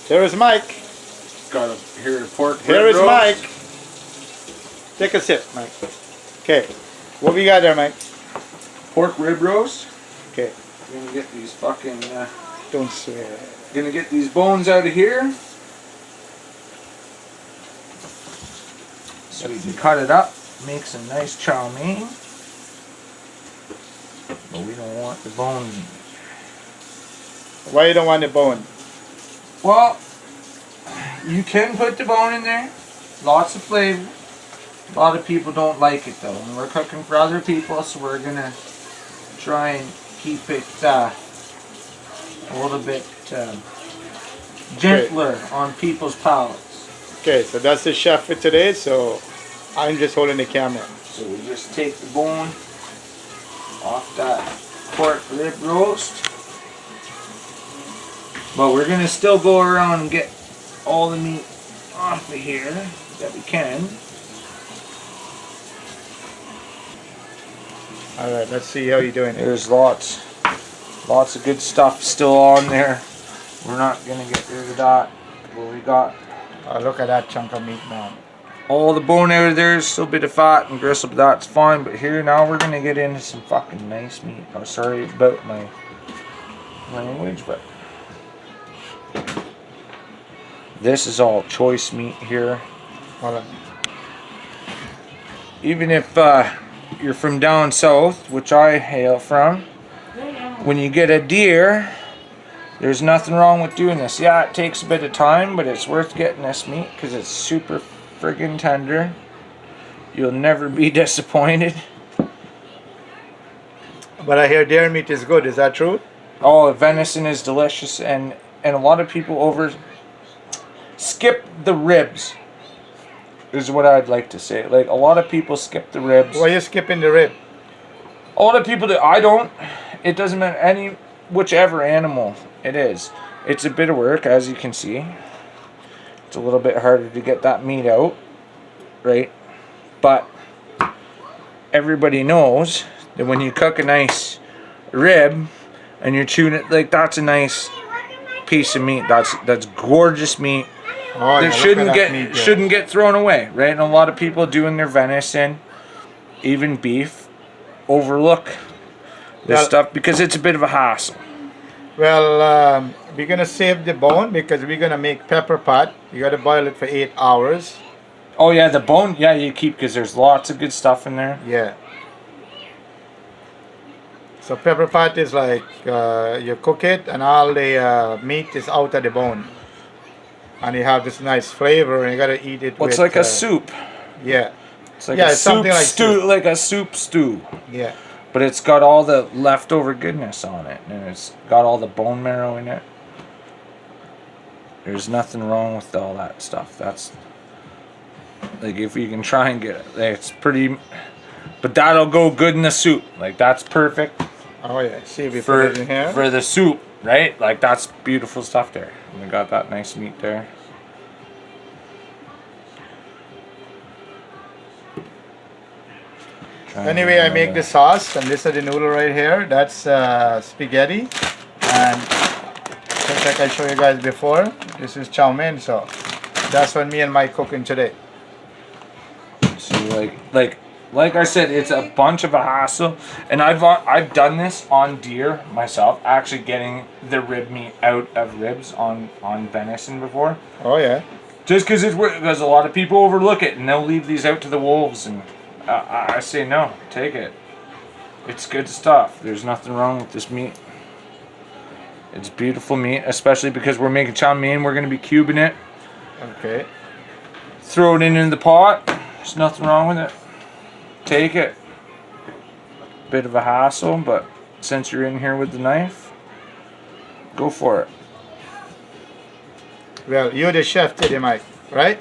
Here is Mike. Got a here the pork. Here is Mike. Take a sip, Mike. Okay. What we got there, Mike? Pork rib roast. Okay. We're gonna get these fucking. Don't swear. Gonna get these bones out of here. So we can cut it up, make some nice chow mein. But we don't want the bones. Why you don't want the bone? Well, you can put the bone in there. Lots of flavor. A lot of people don't like it though. And we're cooking for other people, so we're gonna try and keep it a little bit gentler on people's palates. Okay, so that's the chef for today, so I'm just holding the camera. So we just take the bone off that pork rib roast. But we're gonna still go around and get all the meat off of here that we can. Alright, let's see how you're doing. There's lots of good stuff still on there. We're not gonna get rid of that. What we got? Oh, look at that chunk of meat now. All the bone out of there is still a bit of fat and gristle, but that's fine. But here now we're gonna get into some fucking nice meat. I'm sorry about my language, but this is all choice meat here. Hold on. Even if you're from down south, which I hail from, when you get a deer, there's nothing wrong with doing this. Yeah, it takes a bit of time, but it's worth getting this meat because it's super friggin' tender. You'll never be disappointed. But I hear deer meat is good, is that true? Oh, venison is delicious, and a lot of people skip the ribs, is what I'd like to say. Like, a lot of people skip the ribs. Why are you skipping the rib? A lot of people do. I don't. It doesn't matter whichever animal it is. It's a bit of work, as you can see. It's a little bit harder to get that meat out, right? But everybody knows that when you cook a nice rib and you're chewing it, like, that's a nice piece of meat. That's gorgeous meat. Oh, That shouldn't get thrown away, right? And a lot of people doing their venison, even beef, overlook this stuff because it's a bit of a hassle. Well, we're going to save the bone because we're going to make pepper pot. You got to boil it for 8 hours. Oh yeah, the bone, yeah, you keep because there's lots of good stuff in there. Yeah. So pepper pot is like you cook it and all the meat is out of the bone. And you have this nice flavor and you got to eat it It's with... like a soup. Yeah. It's like yeah, a it's something like stew, like a soup stew. Yeah. But it's got all the leftover goodness on it, and it's got all the bone marrow in it. There's nothing wrong with all that stuff. That's like, if you can try and get it, it's pretty. But that'll go good in the soup. Like, that's perfect. Oh yeah. See, we put it in here. For the soup, right? Like, that's beautiful stuff there. And we got that nice meat there. Anyway, I make the sauce, and this is the noodle right here. That's spaghetti, and just like I showed you guys before, this is chow mein. So that's what me and Mike cooking today. So like I said, it's a bunch of a hassle, and I've done this on deer myself, actually getting the rib meat out of ribs on venison before. Oh yeah. Just because a lot of people overlook it and they'll leave these out to the wolves, and I say no, take it. It's good stuff. There's nothing wrong with this meat. It's beautiful meat, especially because we're making chow mein. We're going to be cubing it. Okay. Throw it into the pot. There's nothing wrong with it. Take it. Bit of a hassle, but since you're in here with the knife, go for it. Well, you're the chef today, Mike, right?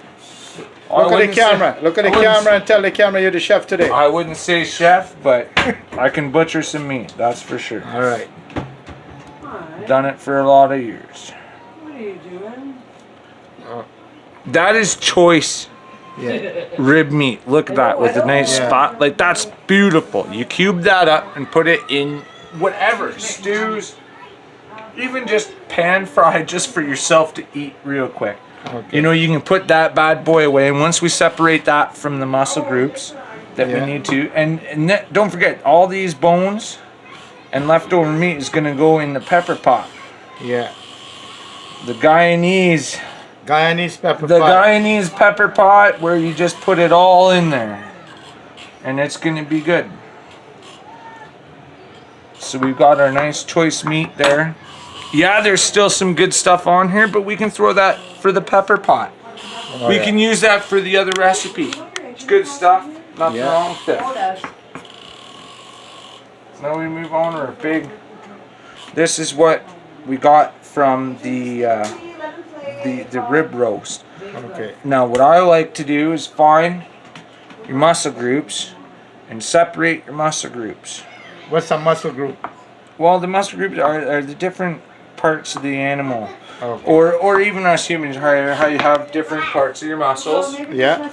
I Look at the camera. Look at the camera and tell the camera you're the chef today. I wouldn't say chef, but I can butcher some meat, that's for sure. All right. Done it for a lot of years. What are you doing? That is choice Yeah. rib meat. Look at that with a nice spot. Like, that's beautiful. You cube that up and put it in whatever stews, even just pan fried just for yourself to eat real quick. Okay. You know, you can put that bad boy away, and once we separate that from the muscle groups that we Yeah. need to, and don't forget, all these bones and leftover meat is going to go in the pepper pot. Yeah. The Guyanese Pepper The pot. Guyanese pepper pot where you just put it all in there. And it's going to be good. So we've got our nice choice meat there. Yeah, there's still some good stuff on here, but we can throw that for the pepper pot. Oh, we yeah. can use that for the other recipe. It's good stuff. Nothing Yeah. wrong with that. Now we move on to our big... This is what we got from the rib roast. Okay. Now what I like to do is find your muscle groups and separate your muscle groups. What's a muscle group? Well, the muscle groups are the different parts of the animal. Okay. Or even us humans, how you have different parts of your muscles. Yeah.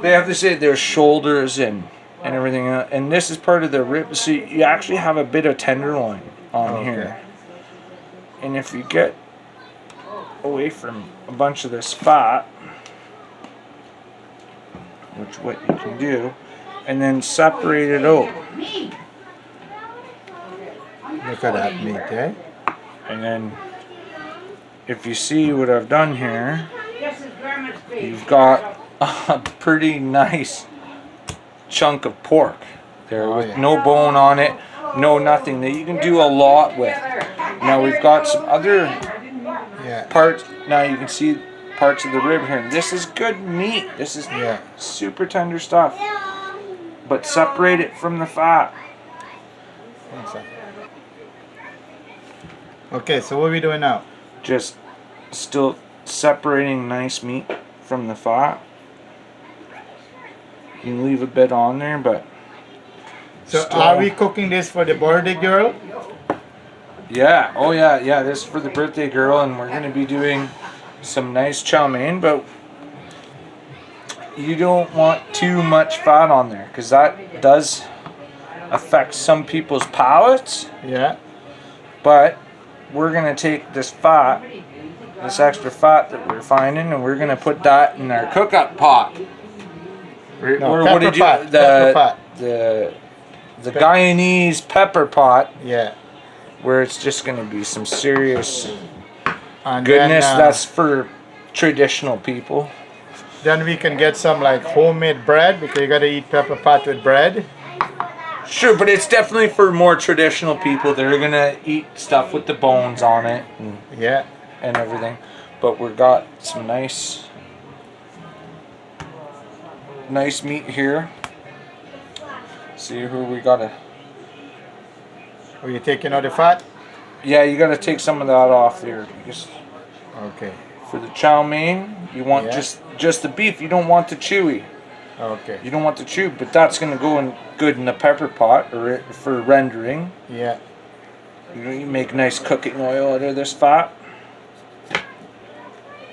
They have to say their shoulders and everything. And this is part of the rib. So you actually have a bit of tenderloin on Okay. here. And if you get away from a bunch of this fat, which what you can do, and then separate it out. Look at that meat, eh? And then if you see what I've done here, you've got a pretty nice chunk of pork there Oh, with yeah. no bone on it, no nothing that you can do a lot with. Now we've got some other Yeah. parts. Now you can see parts of the rib here. This is good meat. This is Yeah. super tender stuff. But separate it from the fat. One second. Okay, so what are we doing now? Just still separating nice meat from the fat. You can leave a bit on there, but So still- are we cooking this for the birthday girl? yeah, oh yeah, this is for the birthday girl, and we're gonna be doing some nice chow mein, but you don't want too much fat on there because that does affect some people's palates. Yeah. But we're gonna take this fat, this extra fat that we're finding, and we're gonna put that in our cook-up pot. No, Or pepper what did you? pot, pepper pot. The Guyanese pepper pot, Yeah. where it's just gonna be some serious And goodness. Then, That's for traditional people. then we can get some like homemade bread because you gotta eat pepper pot with bread. Sure, but it's definitely for more traditional people. They're gonna eat stuff with the bones on it Yeah. and everything. But we've got some nice meat here. See who we gotta. Are you taking out the fat? Yeah, you gotta take some of that off there. Because Okay. for the chow mein, you want Yeah. just the beef. You don't want the chewy. Okay. You don't want the chew, but that's gonna go in good in the pepper pot or for rendering. Yeah. You make nice cooking oil out of this fat.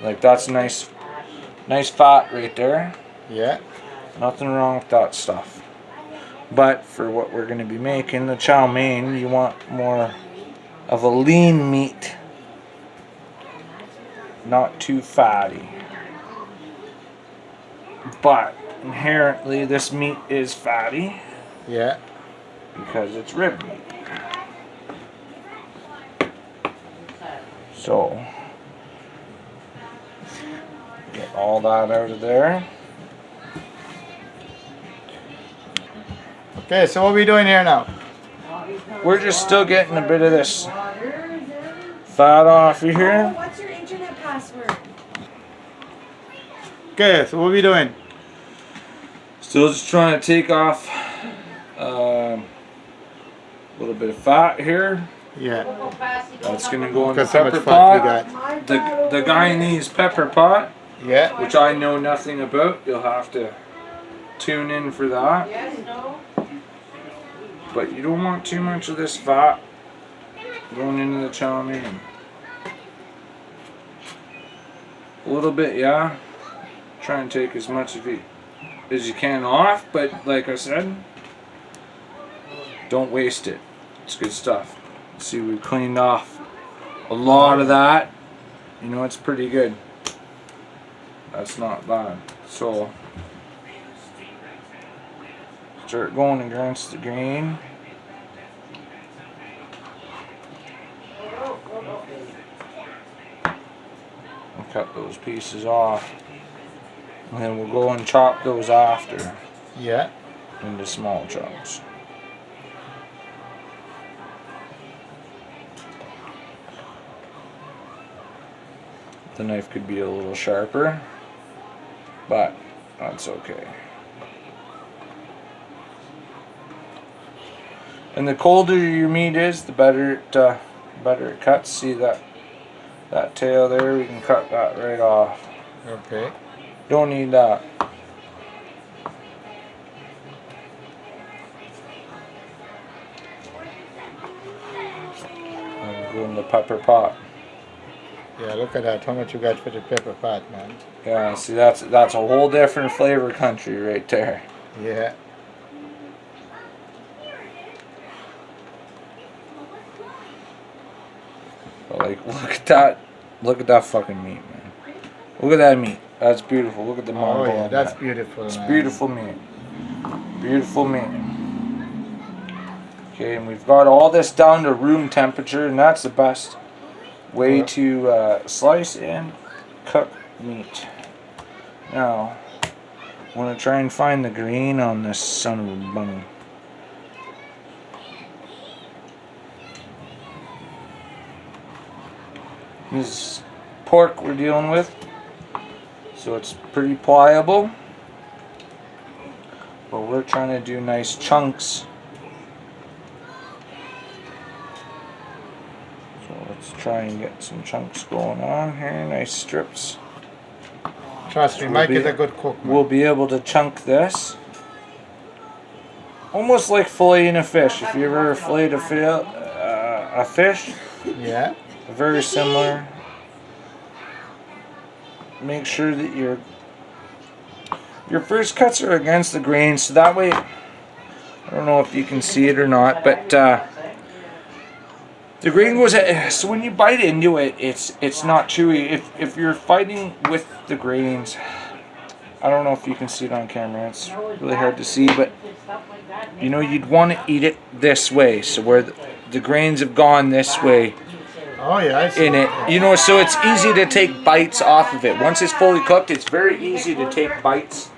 Like that's nice fat right there. Yeah. Nothing wrong with that stuff. But for what we're going to be making, the chow mein, you want more of a lean meat. Not too fatty. But inherently this meat is fatty Yeah. because it's rib meat. So, get all that out of there. Okay, so what are we doing here now? We're just still getting a bit of this fat off of here. What's your internet password? Okay, so what are we doing? Still just trying to take off a little bit of fat here. Yeah. That's gonna go in the Look at how much pepper fat we pot. got. The Guyanese pepper pot, Yeah. which I know nothing about. You'll have to tune in for that. Yes, no. But you don't want too much of this fat going into the chow mein. A little bit, yeah. Try and take as much of it as you can off, but like I said, don't waste it. It's good stuff. See, we've cleaned off a lot of that. You know, it's pretty good. That's not bad. So start going against the grain. And cut those pieces off. And then we'll go and chop those after Yeah. into small chunks. The knife could be a little sharper, but that's okay. And the colder your meat is, the better it cuts. See that tail there? We can cut that right off. Okay. Don't need that. And go in the pepper pot. Yeah, look at that. How much you got for the pepper pot, man? Yeah, see that's a whole different flavor country right there. Yeah. But like, look at that fucking meat, man. Look at that meat. That's beautiful. Look at the Oh marble. yeah, on that's that. beautiful, It's man. beautiful meat. Beautiful meat. Okay, and we've got all this down to room temperature, and that's the best way to slice and cook meat. Now, I want to try and find the grain on this son of a bun. This is pork we're dealing with, so it's pretty pliable. But we're trying to do nice chunks. So let's try and get some chunks going on here, nice strips. Trust me, So Mike is a good cook, man. We'll be able to chunk this. Almost like filleting a fish. If you ever filleted a fish, Yeah. very similar. Make sure that your first cuts are against the grain, so that way, I don't know if you can see it or not, but the grain goes. So when you bite into it, it's not chewy. If you're fighting with the grains, I don't know if you can see it on camera. It's really hard to see, but you know you'd want to eat it this way, so where the grains have gone this way. Oh yeah, I see. In it, you know, so it's easy to take bites off of it. Once it's fully cooked, it's very easy to take bites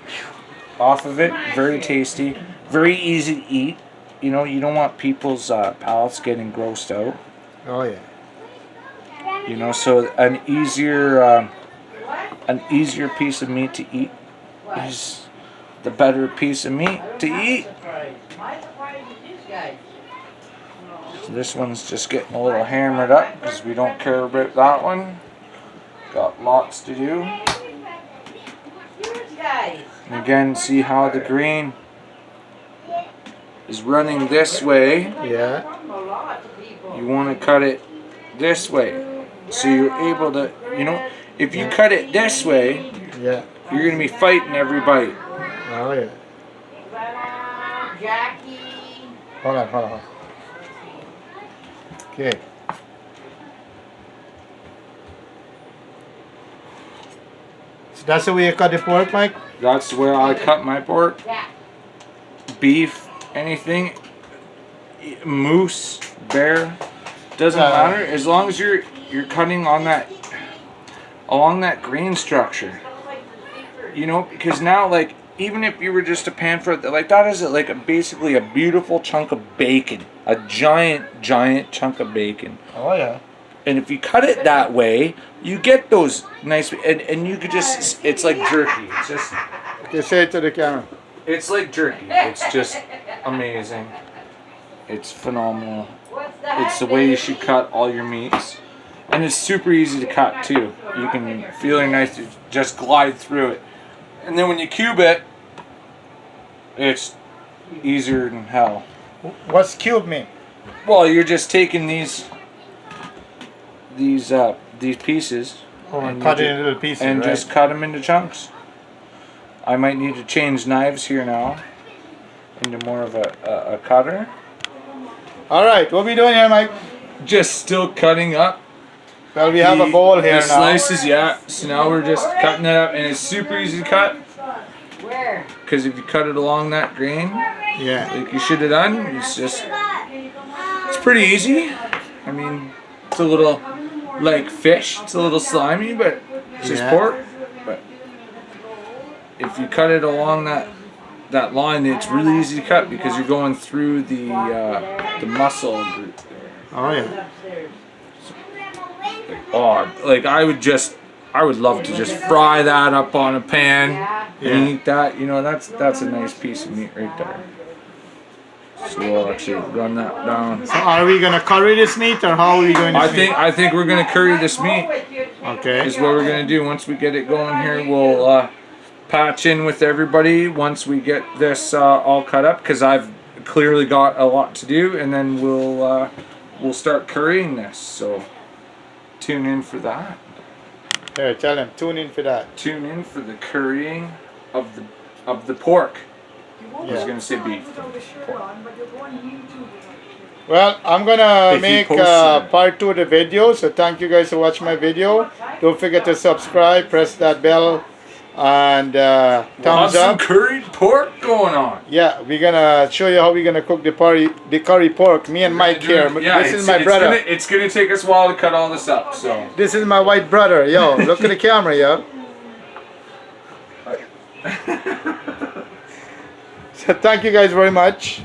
off of it. Very tasty, very easy to eat. You know, you don't want people's palates getting grossed out. Oh yeah. You know, so an easier piece of meat to eat is the better piece of meat to eat. So this one's just getting a little hammered up because we don't care about that one. Got lots to do. And again, see how the grain is running this way. Yeah. You want to cut it this way. So you're able to, you know, if you cut it this way, Yeah. you're going to be fighting every bite. Oh yeah. Hold on. Okay. So that's the way you cut the pork, Mike? That's where I cut my pork. Beef, anything, moose, bear, doesn't matter as long as you're cutting on that along that grain structure. You know, because now like even if you were just a pan for like that is like basically a beautiful chunk of bacon, a giant chunk of bacon. Oh yeah. And if you cut it that way, you get those nice and you could just it's like jerky. It's just Okay, say it to the camera. it's like jerky. It's just amazing. It's phenomenal. It's the way you should cut all your meats. And it's super easy to cut too. You can feel it nice to just glide through it. And then when you cube it, it's easier than hell. What's cube mean? Well, you're just taking these pieces And cut it in little pieces, and right? just cut them into chunks. I might need to change knives here now into more of a cutter. All right, what we doing here, Mike? Just still cutting up Well, we have a bowl here The now. slices, yeah. So now we're just cutting it up, and it's super easy to cut. Where? Because if you cut it along that grain, Yeah. like you should have done, it's pretty easy. I mean, it's a little like fish. It's a little slimy, but it's just Yeah. pork. But if you cut it along that line, it's really easy to cut because you're going through the muscle group there. Oh yeah. Oh, like I would love to just fry that up on a pan and eat that. You know, that's a nice piece of meat right there. So we'll actually run that down. So are we gonna curry this meat or how are we going to? I think we're gonna curry this meat. Okay. Is what we're gonna do. Once we get it going here, we'll patch in with everybody once we get this all cut up, because I've clearly got a lot to do, and then we'll start currying this. So tune in for that. Here, tell him. Tune in for that. Tune in for the currying of the pork. I was Yeah. gonna say beef. Well, I'm gonna If you make post it. part 2 of the video. So thank you guys for watching my video. Don't forget to subscribe, press that bell, and We'll have thumbs some up. curried pork going on. Yeah, we're gonna show you how we're gonna cook the curry pork. Me and Mike here. Yeah, This is my brother. It's gonna take us a while to cut all this up. So This is my white brother. Yo, look at the camera, yo. So thank you guys very much.